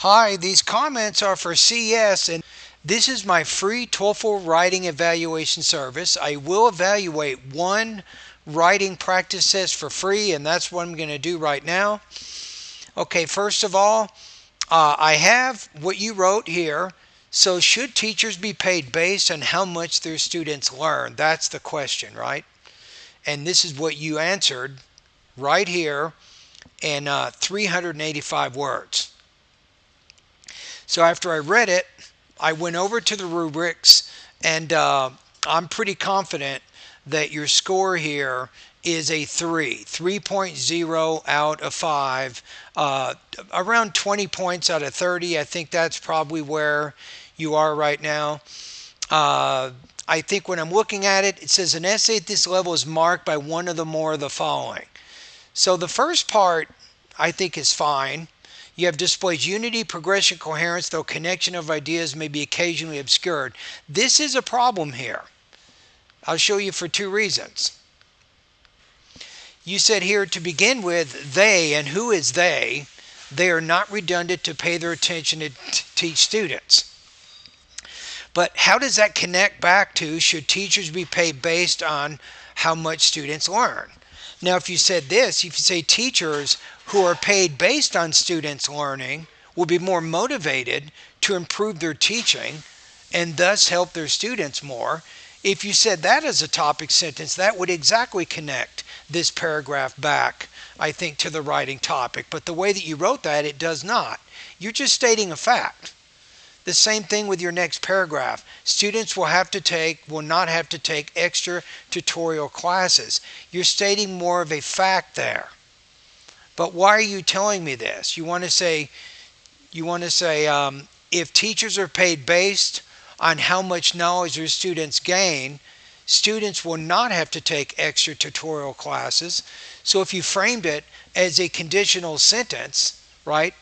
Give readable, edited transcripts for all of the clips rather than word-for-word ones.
Hi, these comments are for CS, and this is my free TOEFL writing evaluation service. I will evaluate one writing practice test for free, and that's what I'm going to do right now. Okay, first of all, I have what you wrote here. So, should teachers be paid based on how much their students learn? That's the question, right? And this is what you answered right here in 385 words. So after I read it, I went over to the rubrics, and I'm pretty confident that your score here is a 3.0 out of 5, around 20 points out of 30. I think that's probably where you are right now. I think when I'm looking at it, it says an essay at this level is marked by one or the more of the following. So the first part I think is fine. You have displays unity, progression, coherence, though connection of ideas may be occasionally obscured. This is a problem here. I'll show you for two reasons. You said here to begin with, they, and who is they? They are not redundant to pay their attention to teach students. But how does that connect back to should teachers be paid based on how much students learn? Now, if you said this, if you say teachers who are paid based on students' learning will be more motivated to improve their teaching and thus help their students more, if you said that as a topic sentence, that would exactly connect this paragraph back, I think, to the writing topic. But the way that you wrote that, it does not. You're just stating a fact. The same thing with your next paragraph. Students will not have to take extra tutorial classes. You're stating more of a fact there. But why are you telling me this? You want to say if teachers are paid based on how much knowledge their students gain, students will not have to take extra tutorial classes. So if you framed it as a conditional sentence, right,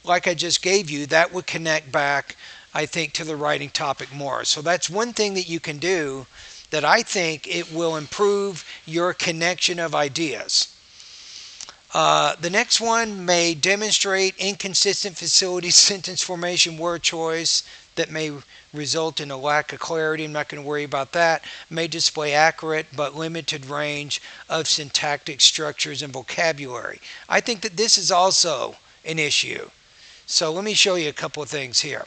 like I just gave you, that would connect back, I think, to the writing topic more. So that's one thing that you can do that I think it will improve your connection of ideas. The next one may demonstrate inconsistent facility, sentence formation, word choice that may result in a lack of clarity. I'm not going to worry about that. May display accurate but limited range of syntactic structures and vocabulary. I think that this is also an issue. So let me show you a couple of things here.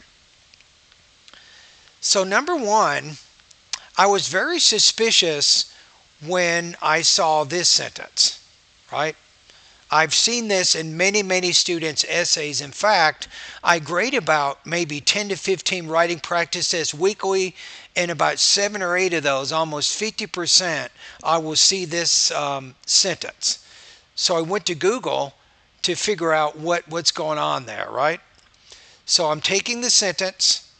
So number one, I was very suspicious when I saw this sentence, right? I've seen this in many students' essays. In fact, I grade about maybe 10 to 15 writing practice tests weekly, and about 7 or 8 of those, almost 50%, I will see this sentence. So I went to Google to figure out what's going on there, right? So I'm taking the sentence,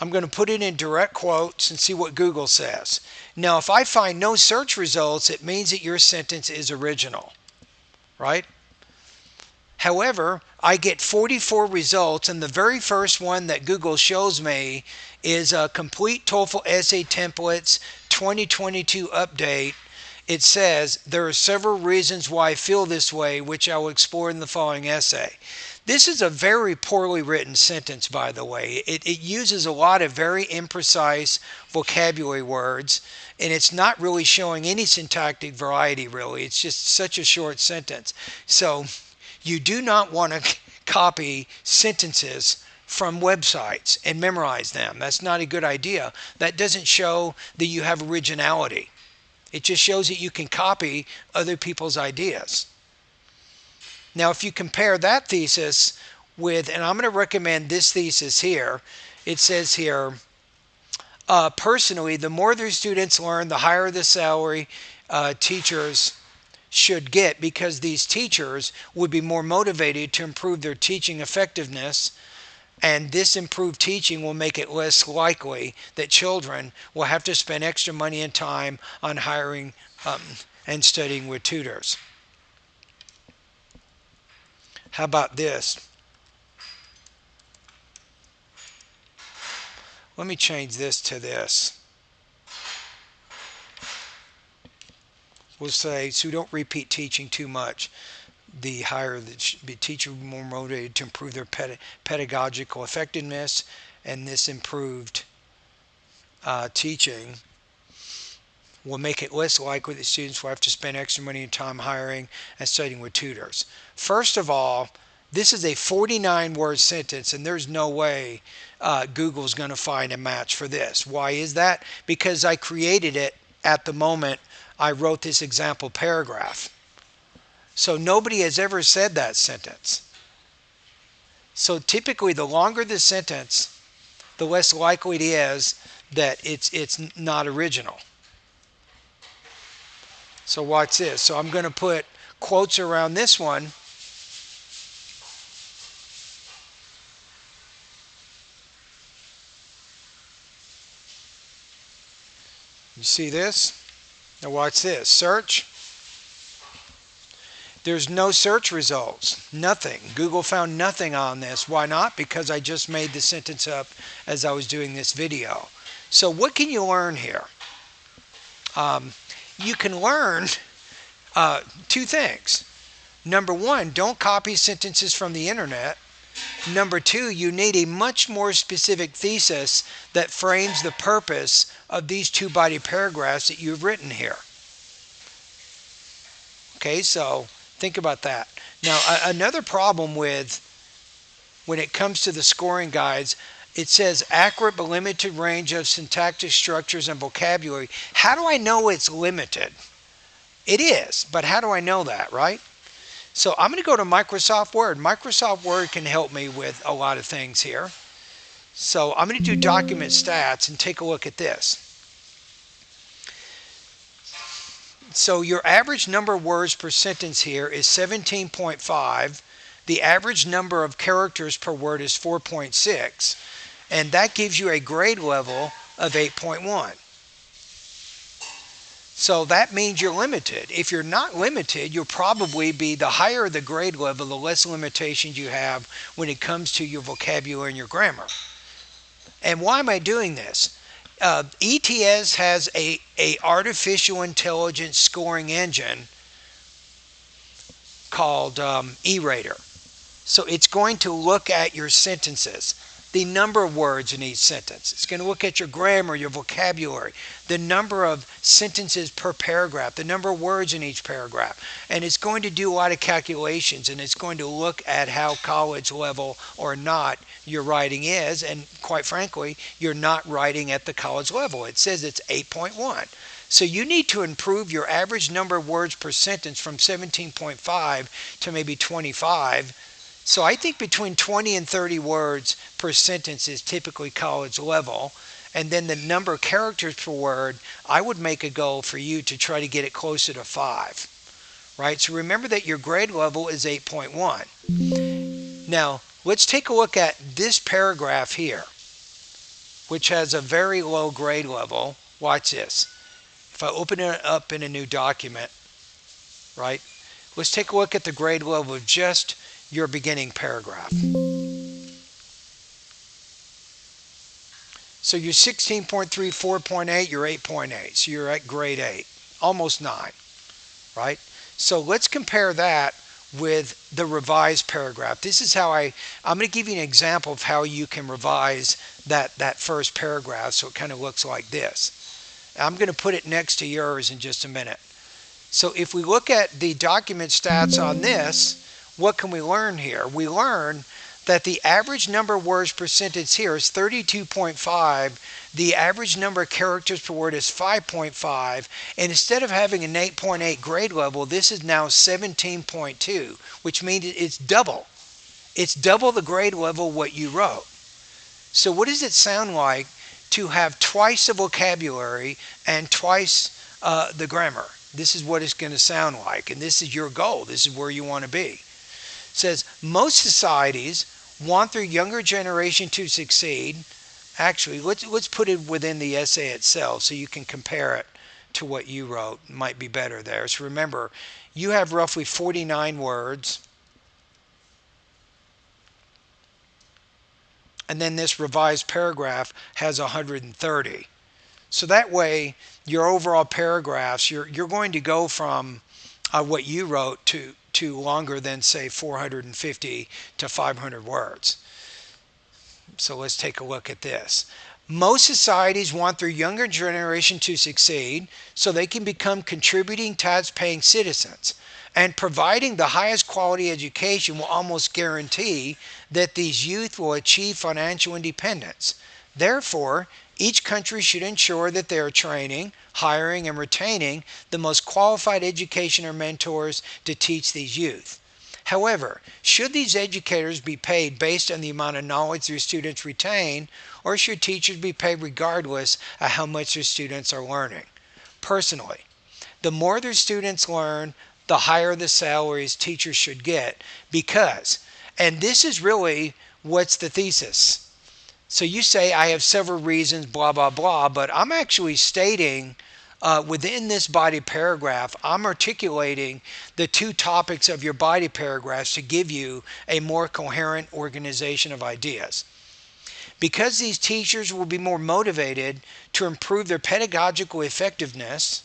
I'm going to put it in direct quotes and see what Google says. Now, if I find no search results, it means that your sentence is original, right? However, I get 44 results, and the very first one that Google shows me is a complete TOEFL essay templates 2022 update. It says, there are several reasons why I feel this way, which I will explore in the following essay. This is a very poorly written sentence, by the way. It uses a lot of very imprecise vocabulary words, and it's not really showing any syntactic variety, really. It's just such a short sentence. So you do not want to copy sentences from websites and memorize them. That's not a good idea. That doesn't show that you have originality. It just shows that you can copy other people's ideas. Now, if you compare that thesis with, and I'm going to recommend this thesis here, it says here, personally, the more their students learn, the higher the salary teachers should get, because these teachers would be more motivated to improve their teaching effectiveness, and this improved teaching will make it less likely that children will have to spend extra money and time on hiring and studying with tutors. How about this? Let me change this to this. We'll say, so don't repeat teaching too much. the higher the teacher will be more motivated to improve their pedagogical effectiveness, and this improved teaching will make it less likely that students will have to spend extra money and time hiring and studying with tutors. First of all, this is a 49-word sentence, and there's no way Google's going to find a match for this. Why is that? Because I created it at the moment I wrote this example paragraph. So nobody has ever said that sentence. So typically, the longer the sentence, the less likely it is that it's not original. So watch this. So I'm going to put quotes around this one. You see this? Now watch this. Search. There's no search results. Nothing. Google found nothing on this. Why not? Because I just made the sentence up as I was doing this video. So what can you learn here? You can learn two things. Number one, don't copy sentences from the internet. Number two, you need a much more specific thesis that frames the purpose of these two-body paragraphs that you've written here. Okay, so think about that. Now, another problem with when it comes to the scoring guides, it says accurate but limited range of syntactic structures and vocabulary. How do I know it's limited? It is, but how do I know that, right? So I'm going to go to Microsoft Word. Microsoft Word can help me with a lot of things here. So I'm going to do document stats and take a look at this. So your average number of words per sentence here is 17.5. The average number of characters per word is 4.6. And that gives you a grade level of 8.1. So that means you're limited. If you're not limited, you'll probably be, the higher the grade level, the less limitations you have when it comes to your vocabulary and your grammar. And why am I doing this? ETS has a artificial intelligence scoring engine called E-Rater. So it's going to look at your sentences, the number of words in each sentence. It's going to look at your grammar, your vocabulary, the number of sentences per paragraph, the number of words in each paragraph. And it's going to do a lot of calculations, and it's going to look at how college level or not your writing is. And quite frankly, you're not writing at the college level. It says it's 8.1. So you need to improve your average number of words per sentence from 17.5 to maybe 25. So I think between 20 and 30 words per sentence is typically college level. And then the number of characters per word, I would make a goal for you to try to get it closer to 5. Right? So remember that your grade level is 8.1. Now, let's take a look at this paragraph here, which has a very low grade level. Watch this. If I open it up in a new document, right? Let's take a look at the grade level of just your beginning paragraph. So you're 16.3, 4.8, you're 8.8. So you're at grade 8, almost 9, right? So let's compare that with the revised paragraph. This is how I'm going to give you an example of how you can revise that first paragraph so it kind of looks like this. I'm going to put it next to yours in just a minute. So if we look at the document stats on this, what can we learn here? We learn that the average number of words per sentence here is 32.5. The average number of characters per word is 5.5. And instead of having an 8.8 grade level, this is now 17.2, which means it's double. It's double the grade level what you wrote. So what does it sound like to have twice the vocabulary and twice the grammar? This is what it's going to sound like, and this is your goal. This is where you want to be. It says, most societies want their younger generation to succeed. Actually, let's put it within the essay itself so you can compare it to what you wrote. It might be better there. So remember, you have roughly 49 words. And then this revised paragraph has 130. So that way, your overall paragraphs, you're going to go from what you wrote to two longer than, say, 450 to 500 words. So let's take a look at this. Most societies want their younger generation to succeed so they can become contributing tax-paying citizens. And providing the highest quality education will almost guarantee that these youth will achieve financial independence. Therefore, each country should ensure that they are training, hiring, and retaining the most qualified education or mentors to teach these youth. However, should these educators be paid based on the amount of knowledge their students retain, or should teachers be paid regardless of how much their students are learning? Personally, the more their students learn, the higher the salaries teachers should get because, and this is really what's the thesis. So you say, I have several reasons, blah, blah, blah, but I'm actually stating within this body paragraph, I'm articulating the two topics of your body paragraphs to give you a more coherent organization of ideas. Because these teachers will be more motivated to improve their pedagogical effectiveness,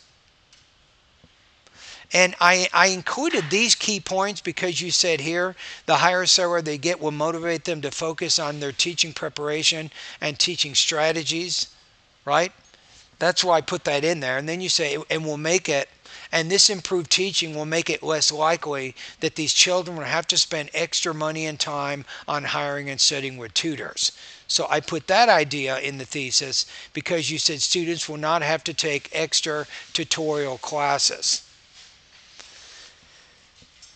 and I included these key points because you said here the higher salary they get will motivate them to focus on their teaching preparation and teaching strategies, right? That's why I put that in there. And then you say, and we'll make it, and this improved teaching will make it less likely that these children will have to spend extra money and time on hiring and studying with tutors. So I put that idea in the thesis because you said students will not have to take extra tutorial classes.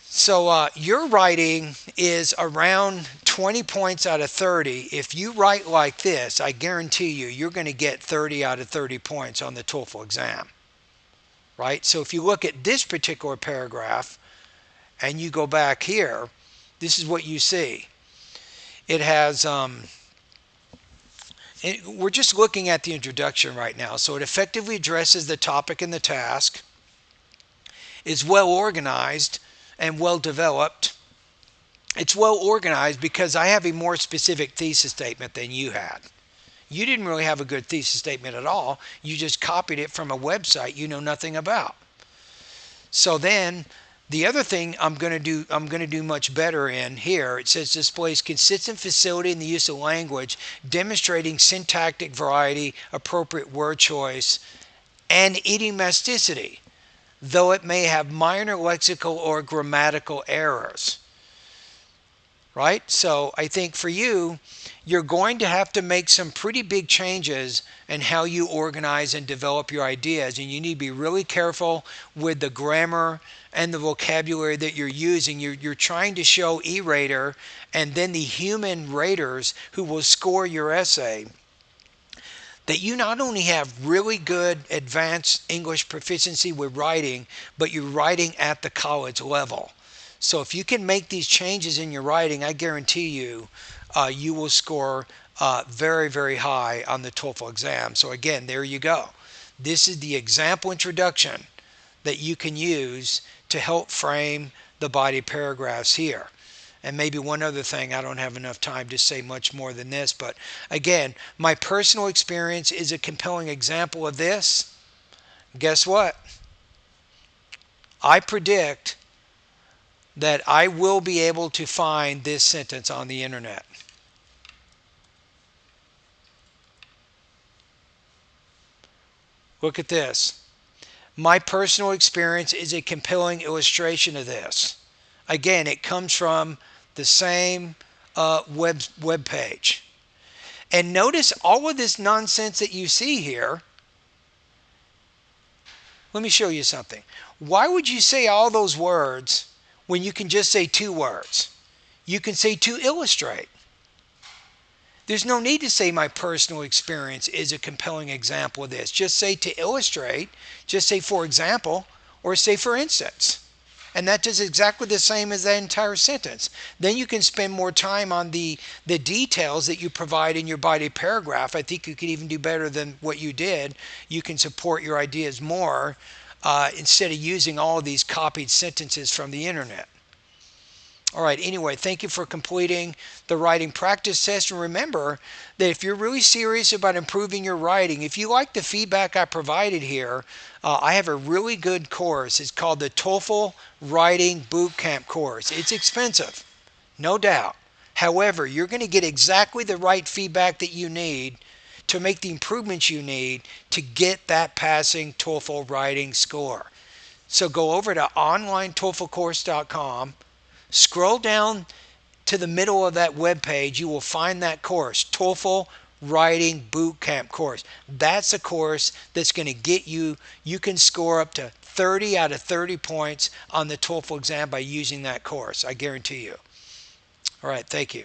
So your writing is around 20 points out of 30. If you write like this, I guarantee you, you're going to get 30 out of 30 points on the TOEFL exam, right? So if you look at this particular paragraph and you go back here, this is what you see. It has, we're just looking at the introduction right now. So it effectively addresses the topic and the task, is well organized, and well developed. It's well organized because I have a more specific thesis statement than you had. You didn't really have a good thesis statement at all. You just copied it from a website you know nothing about. So then the other thing I'm going to do much better in here. It says displays consistent facility in the use of language, demonstrating syntactic variety, appropriate word choice, and idiomasticity, though it may have minor lexical or grammatical errors, right? So I think for you, you're going to have to make some pretty big changes in how you organize and develop your ideas, and you need to be really careful with the grammar and the vocabulary that you're using. You're trying to show E-rater and then the human raters who will score your essay that you not only have really good advanced English proficiency with writing, but you're writing at the college level. So if you can make these changes in your writing, I guarantee you, you will score very, very high on the TOEFL exam. So again, there you go. This is the example introduction that you can use to help frame the body paragraphs here. And maybe one other thing, I don't have enough time to say much more than this, but again, my personal experience is a compelling example of this. Guess what? I predict that I will be able to find this sentence on the internet. Look at this. My personal experience is a compelling illustration of this. Again, it comes from the same web page. And notice all of this nonsense that you see here. Let me show you something. Why would you say all those words when you can just say two words? You can say to illustrate. There's no need to say my personal experience is a compelling example of this. Just say to illustrate, just say for example, or say for instance. And that does exactly the same as that entire sentence. Then you can spend more time on the details that you provide in your body paragraph. I think you could even do better than what you did. You can support your ideas more instead of using all of these copied sentences from the internet. All right, anyway, thank you for completing the writing practice test. And remember that if you're really serious about improving your writing, if you like the feedback I provided here, I have a really good course. It's called the TOEFL Writing Bootcamp course. It's expensive, no doubt. However, you're going to get exactly the right feedback that you need to make the improvements you need to get that passing TOEFL writing score. So go over to onlinetoeflcourse.com. Scroll down to the middle of that web page. You will find that course, TOEFL Writing Bootcamp course. That's a course that's going to get you, you can score up to 30 out of 30 points on the TOEFL exam by using that course. I guarantee you. All right, thank you.